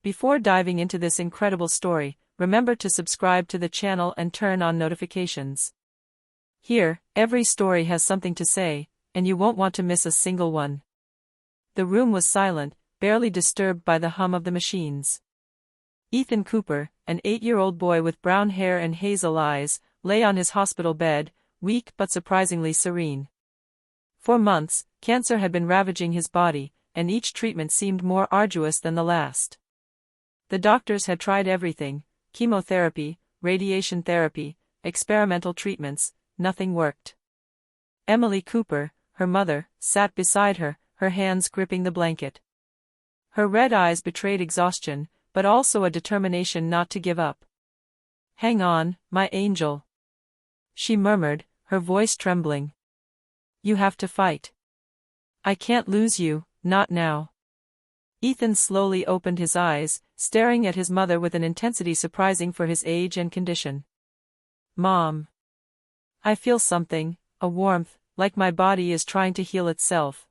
Before diving into this incredible story, remember to subscribe to the channel and turn on notifications. Here, every story has something to say, and you won't want to miss a single one. The room was silent, barely disturbed by the hum of the machines. Ethan Cooper, an 8-year-old boy with brown hair and hazel eyes, lay on his hospital bed, weak but surprisingly serene. For months, cancer had been ravaging his body, and each treatment seemed more arduous than the last. The doctors had tried everything: chemotherapy, radiation therapy, experimental treatments. Nothing worked. Emily Cooper, her mother, sat beside her, her hands gripping the blanket. Her red eyes betrayed exhaustion, but also a determination not to give up. "Hang on, my angel," she murmured, her voice trembling. "You have to fight. I can't lose you, not now." Ethan slowly opened his eyes, staring at his mother with an intensity surprising for his age and condition. "Mom. I feel something, a warmth, like my body is trying to heal itself."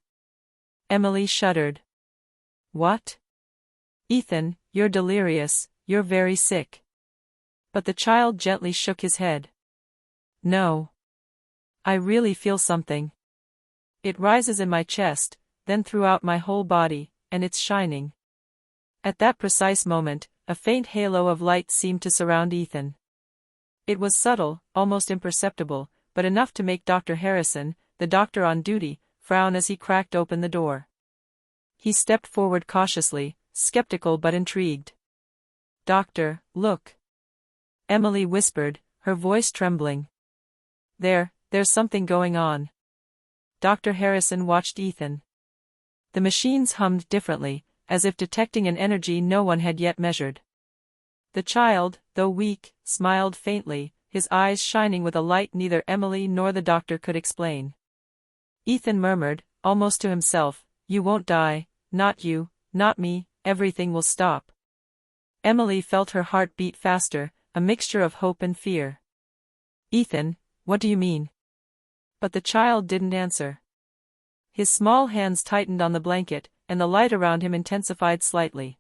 Emily shuddered. "What?" "Ethan, you're delirious, you're very sick." But the child gently shook his head. "No. I really feel something. It rises in my chest, then throughout my whole body, and it's shining." At that precise moment, a faint halo of light seemed to surround Ethan. It was subtle, almost imperceptible, but enough to make Dr. Harrison, the doctor on duty, frown as he cracked open the door. He stepped forward cautiously, skeptical but intrigued. "Doctor, look," Emily whispered, her voice trembling. There's something going on." Dr. Harrison watched Ethan. The machines hummed differently, as if detecting an energy no one had yet measured. The child, though weak, smiled faintly, his eyes shining with a light neither Emily nor the doctor could explain. Ethan murmured, almost to himself, "You won't die, not you, not me, everything will stop." Emily felt her heart beat faster, a mixture of hope and fear. "Ethan, what do you mean?" But the child didn't answer. His small hands tightened on the blanket, and the light around him intensified slightly.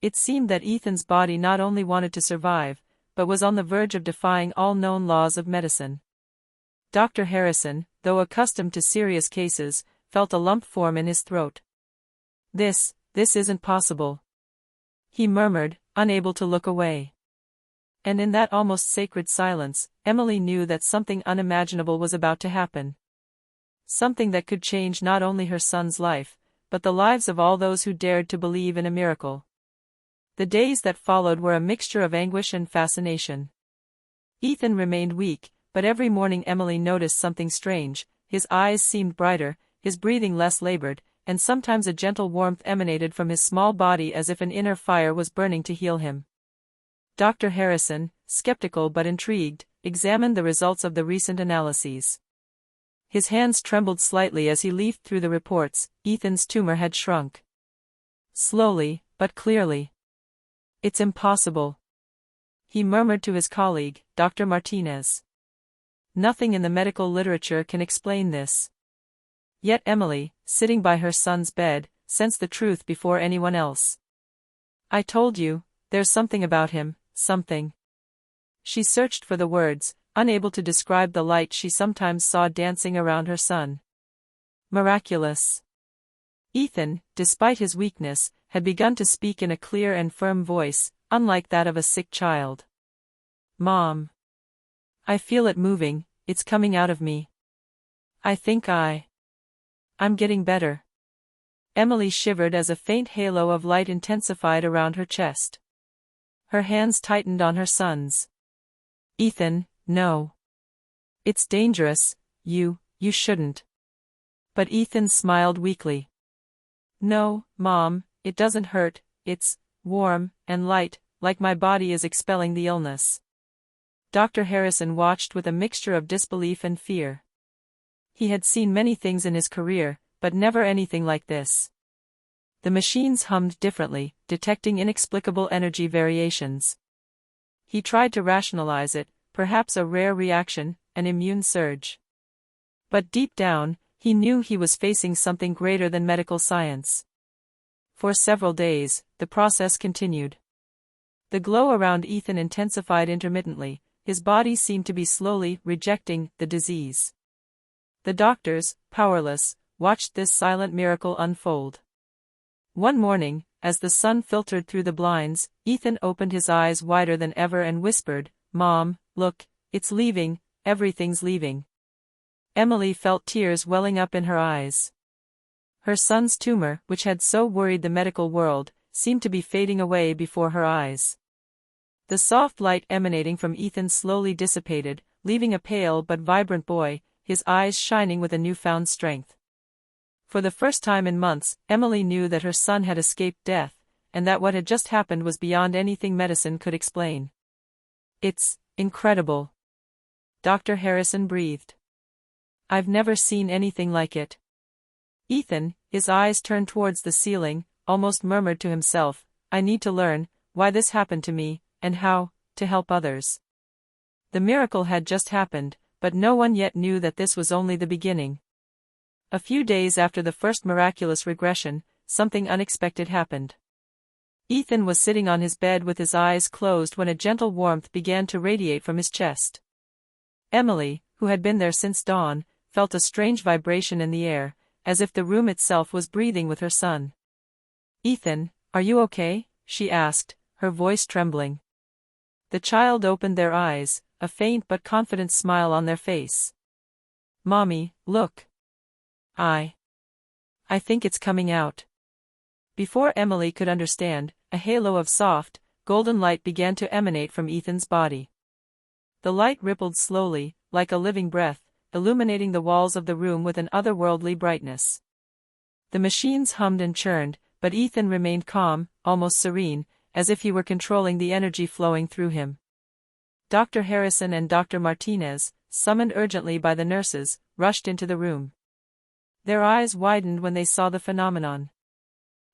It seemed that Ethan's body not only wanted to survive, but was on the verge of defying all known laws of medicine. Dr. Harrison, though accustomed to serious cases, felt a lump form in his throat. This isn't possible," he murmured, unable to look away. And in that almost sacred silence, Emily knew that something unimaginable was about to happen. Something that could change not only her son's life, but the lives of all those who dared to believe in a miracle. The days that followed were a mixture of anguish and fascination. Ethan remained weak, but every morning Emily noticed something strange: his eyes seemed brighter, his breathing less labored, and sometimes a gentle warmth emanated from his small body as if an inner fire was burning to heal him. Dr. Harrison, skeptical but intrigued, examined the results of the recent analyses. His hands trembled slightly as he leafed through the reports. Ethan's tumor had shrunk. Slowly, but clearly. "It's impossible," he murmured to his colleague, Dr. Martinez. "Nothing in the medical literature can explain this." Yet Emily, sitting by her son's bed, sensed the truth before anyone else. "I told you, there's something about him, something." She searched for the words, unable to describe the light she sometimes saw dancing around her son. Miraculous. Ethan, despite his weakness, had begun to speak in a clear and firm voice, unlike that of a sick child. "Mom. I feel it moving, it's coming out of me. I think I'm getting better." Emily shivered as a faint halo of light intensified around her chest. Her hands tightened on her son's. "Ethan, no. It's dangerous, you shouldn't." But Ethan smiled weakly. "No, Mom, it doesn't hurt, it's warm and light, like my body is expelling the illness." Dr. Harrison watched with a mixture of disbelief and fear. He had seen many things in his career, but never anything like this. The machines hummed differently, detecting inexplicable energy variations. He tried to rationalize it, perhaps a rare reaction, an immune surge. But deep down, he knew he was facing something greater than medical science. For several days, the process continued. The glow around Ethan intensified intermittently, his body seemed to be slowly rejecting the disease. The doctors, powerless, watched this silent miracle unfold. One morning, as the sun filtered through the blinds, Ethan opened his eyes wider than ever and whispered, "Mom, look, it's leaving, everything's leaving." Emily felt tears welling up in her eyes. Her son's tumor, which had so worried the medical world, seemed to be fading away before her eyes. The soft light emanating from Ethan slowly dissipated, leaving a pale but vibrant boy, his eyes shining with a newfound strength. For the first time in months, Emily knew that her son had escaped death, and that what had just happened was beyond anything medicine could explain. "It's incredible," Dr. Harrison breathed. "I've never seen anything like it." Ethan, his eyes turned towards the ceiling, almost murmured to himself, "I need to learn why this happened to me, and how to help others." The miracle had just happened, but no one yet knew that this was only the beginning. A few days after the first miraculous regression, something unexpected happened. Ethan was sitting on his bed with his eyes closed when a gentle warmth began to radiate from his chest. Emily, who had been there since dawn, felt a strange vibration in the air, as if the room itself was breathing with her son. "Ethan, are you okay?" she asked, her voice trembling. The child opened their eyes, a faint but confident smile on their face. "Mommy, look. I think it's coming out." Before Emily could understand, a halo of soft, golden light began to emanate from Ethan's body. The light rippled slowly, like a living breath, illuminating the walls of the room with an otherworldly brightness. The machines hummed and churned, but Ethan remained calm, almost serene, as if he were controlling the energy flowing through him. Dr. Harrison and Dr. Martinez, summoned urgently by the nurses, rushed into the room. Their eyes widened when they saw the phenomenon.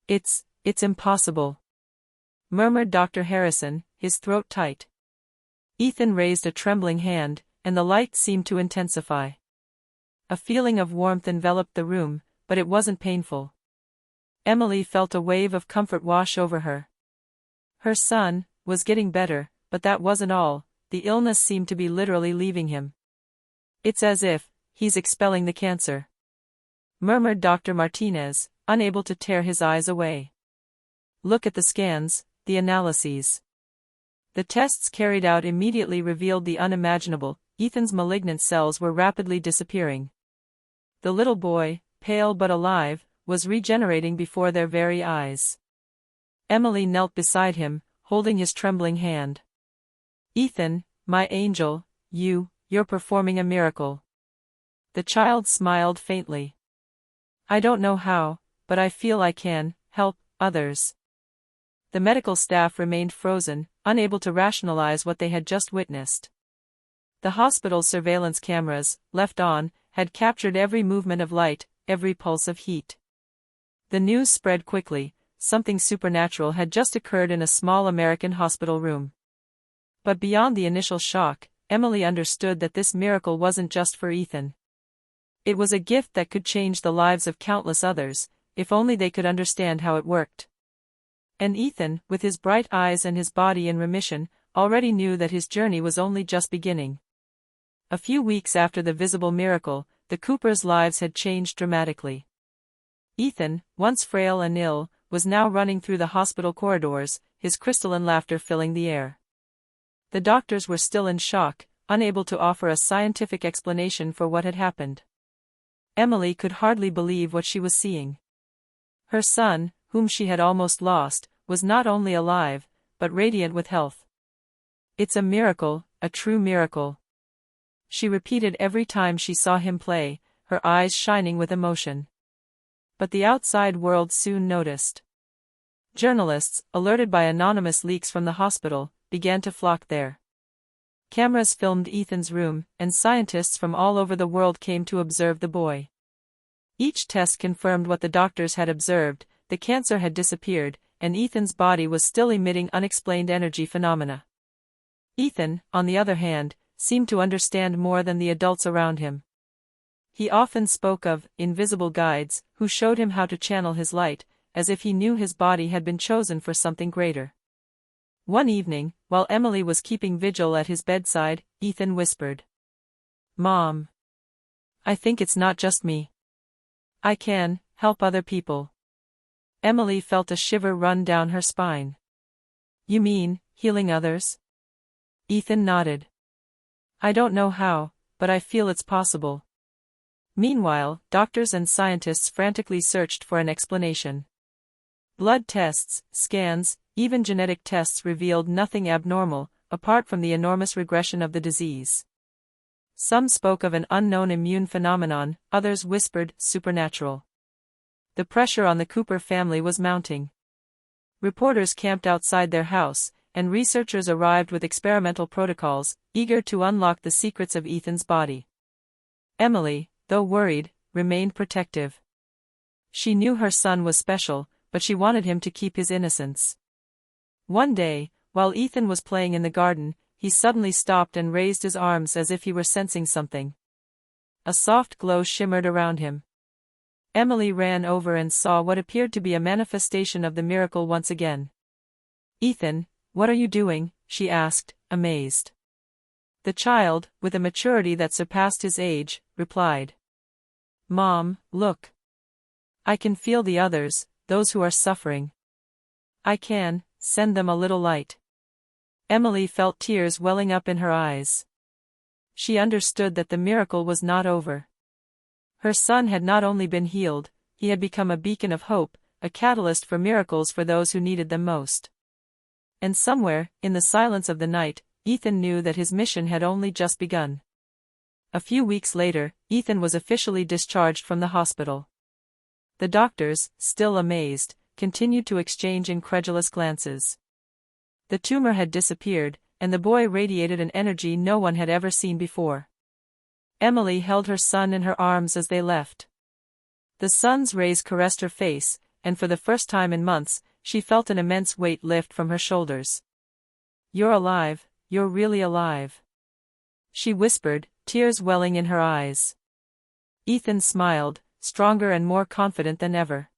It's impossible," murmured Dr. Harrison, his throat tight. Ethan raised a trembling hand, and the light seemed to intensify. A feeling of warmth enveloped the room, but it wasn't painful. Emily felt a wave of comfort wash over her. Her son was getting better, but that wasn't all, the illness seemed to be literally leaving him. "It's as if he's expelling the cancer," murmured Dr. Martinez, unable to tear his eyes away. "Look at the scans, the analyses." The tests carried out immediately revealed the unimaginable. Ethan's malignant cells were rapidly disappearing. The little boy, pale but alive, was regenerating before their very eyes. Emily knelt beside him, holding his trembling hand. "Ethan, my angel, you're performing a miracle." The child smiled faintly. "I don't know how, but I feel I can help others." The medical staff remained frozen, unable to rationalize what they had just witnessed. The hospital's surveillance cameras, left on, had captured every movement of light, every pulse of heat. The news spread quickly. Something supernatural had just occurred in a small American hospital room. But beyond the initial shock, Emily understood that this miracle wasn't just for Ethan. It was a gift that could change the lives of countless others, if only they could understand how it worked. And Ethan, with his bright eyes and his body in remission, already knew that his journey was only just beginning. A few weeks after the visible miracle, the Coopers' lives had changed dramatically. Ethan, once frail and ill, was now running through the hospital corridors, his crystalline laughter filling the air. The doctors were still in shock, unable to offer a scientific explanation for what had happened. Emily could hardly believe what she was seeing. Her son, whom she had almost lost, was not only alive, but radiant with health. "It's a miracle, a true miracle," she repeated every time she saw him play, her eyes shining with emotion. But the outside world soon noticed. Journalists, alerted by anonymous leaks from the hospital, began to flock there. Cameras filmed Ethan's room, and scientists from all over the world came to observe the boy. Each test confirmed what the doctors had observed: the cancer had disappeared, and Ethan's body was still emitting unexplained energy phenomena. Ethan, on the other hand, seemed to understand more than the adults around him. He often spoke of invisible guides, who showed him how to channel his light, as if he knew his body had been chosen for something greater. One evening, while Emily was keeping vigil at his bedside, Ethan whispered, "Mom, I think it's not just me. I can help other people." Emily felt a shiver run down her spine. "You mean, healing others?" Ethan nodded. "I don't know how, but I feel it's possible." Meanwhile, doctors and scientists frantically searched for an explanation. Blood tests, scans, even genetic tests revealed nothing abnormal, apart from the enormous regression of the disease. Some spoke of an unknown immune phenomenon, others whispered supernatural. The pressure on the Cooper family was mounting. Reporters camped outside their house, and researchers arrived with experimental protocols, eager to unlock the secrets of Ethan's body. Emily, though worried, remained protective. She knew her son was special, but she wanted him to keep his innocence. One day, while Ethan was playing in the garden, he suddenly stopped and raised his arms as if he were sensing something. A soft glow shimmered around him. Emily ran over and saw what appeared to be a manifestation of the miracle once again. "Ethan, what are you doing?" she asked, amazed. The child, with a maturity that surpassed his age, replied, "Mom, look. I can feel the others, those who are suffering. I can send them a little light." Emily felt tears welling up in her eyes. She understood that the miracle was not over. Her son had not only been healed, he had become a beacon of hope, a catalyst for miracles for those who needed them most. And somewhere, in the silence of the night, Ethan knew that his mission had only just begun. A few weeks later, Ethan was officially discharged from the hospital. The doctors, still amazed, continued to exchange incredulous glances. The tumor had disappeared, and the boy radiated an energy no one had ever seen before. Emily held her son in her arms as they left. The sun's rays caressed her face, and for the first time in months, she felt an immense weight lift from her shoulders. "You're alive, you're really alive," she whispered, tears welling in her eyes. Ethan smiled, stronger and more confident than ever.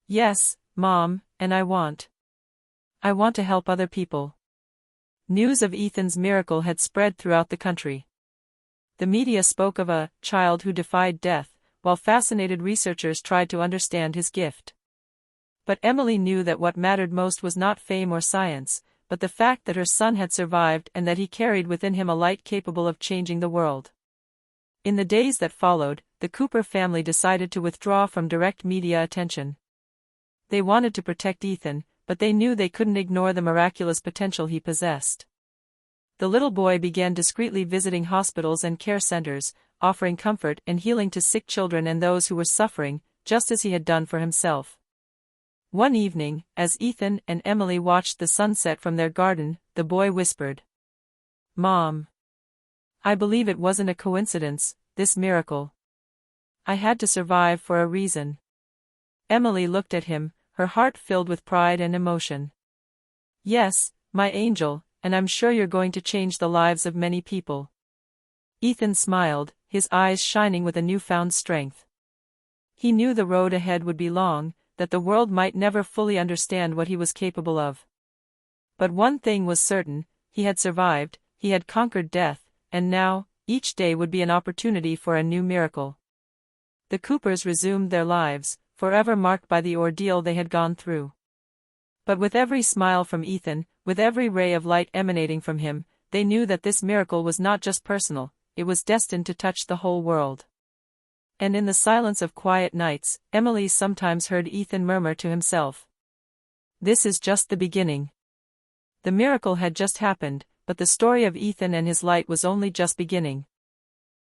"Yes, Mom, and I want to help other people." News of Ethan's miracle had spread throughout the country. The media spoke of a child who defied death, while fascinated researchers tried to understand his gift. But Emily knew that what mattered most was not fame or science, but the fact that her son had survived and that he carried within him a light capable of changing the world. In the days that followed, the Cooper family decided to withdraw from direct media attention. They wanted to protect Ethan, but they knew they couldn't ignore the miraculous potential he possessed. The little boy began discreetly visiting hospitals and care centers, offering comfort and healing to sick children and those who were suffering, just as he had done for himself. One evening, as Ethan and Emily watched the sunset from their garden, the boy whispered, "Mom, I believe it wasn't a coincidence, this miracle. I had to survive for a reason." Emily looked at him, her heart filled with pride and emotion. "Yes, my angel, and I'm sure you're going to change the lives of many people." Ethan smiled, his eyes shining with a newfound strength. He knew the road ahead would be long, that the world might never fully understand what he was capable of. But one thing was certain, he had survived, he had conquered death, and now, each day would be an opportunity for a new miracle. The Coopers resumed their lives, forever marked by the ordeal they had gone through. But with every smile from Ethan, with every ray of light emanating from him, they knew that this miracle was not just personal, it was destined to touch the whole world. And in the silence of quiet nights, Emily sometimes heard Ethan murmur to himself, "This is just the beginning." The miracle had just happened, but the story of Ethan and his light was only just beginning.